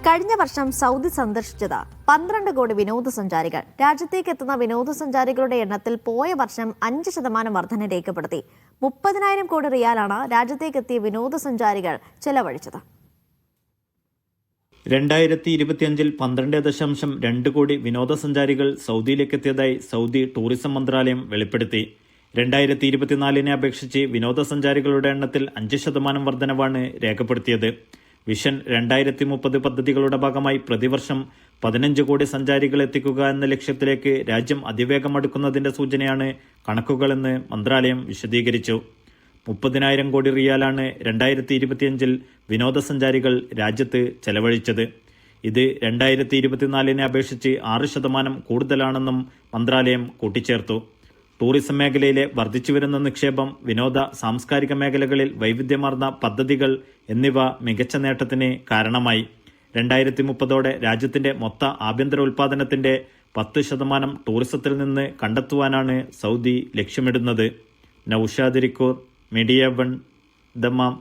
കഴിഞ്ഞ വർഷം സൗദി സന്ദർശിച്ചത് 12 കോടി വിനോദസഞ്ചാരികൾ. രാജ്യത്തേക്ക് എത്തുന്ന വിനോദസഞ്ചാരികളുടെ എണ്ണത്തിൽ പോയ വർഷം 5% വർധന രേഖപ്പെടുത്തി. 30,000 കോടി റിയാലാണ് രാജ്യത്തേക്കെത്തിയ വിനോദസഞ്ചാരികൾ ചെലവഴിച്ചത്. 2025 12.2 കോടി വിനോദസഞ്ചാരികൾ സൗദിയിലേക്ക് എത്തിയതായി സൗദി ടൂറിസം മന്ത്രാലയം വെളിപ്പെടുത്തി. 2024 അപേക്ഷിച്ച് വിനോദസഞ്ചാരികളുടെ എണ്ണത്തിൽ 5% വർധനവാണ് രേഖപ്പെടുത്തിയത്. വിഷൻ 2030 പദ്ധതികളുടെ ഭാഗമായി പ്രതിവർഷം 15 കോടി സഞ്ചാരികൾ എത്തിക്കുക എന്ന ലക്ഷ്യത്തിലേക്ക് രാജ്യം അതിവേഗം അടുക്കുന്നതിന്റെ സൂചനയാണ് കണക്കുകളെന്ന് മന്ത്രാലയം വിശദീകരിച്ചു. 30,000 കോടി റിയാലാണ് 2025 വിനോദസഞ്ചാരികൾ രാജ്യത്ത് ചെലവഴിച്ചത്. ഇത് 2024 അപേക്ഷിച്ച് 6% കൂടുതലാണെന്നും മന്ത്രാലയം കൂട്ടിച്ചേർത്തു. ടൂറിസം മേഖലയിലെ വർദ്ധിച്ചുവരുന്ന നിക്ഷേപം, വിനോദ സാംസ്കാരിക മേഖലകളിൽ വൈവിധ്യമാർന്ന പദ്ധതികൾ എന്നിവ മികച്ച നേട്ടത്തിന് കാരണമായി. 2030 രാജ്യത്തിന്റെ മൊത്ത ആഭ്യന്തര ഉൽപ്പാദനത്തിന്റെ 10% ടൂറിസത്തിൽ നിന്ന് കണ്ടെത്തുവാനാണ് സൗദി ലക്ഷ്യമിടുന്നത്. Naushad Rikkur, media 1, Dammam.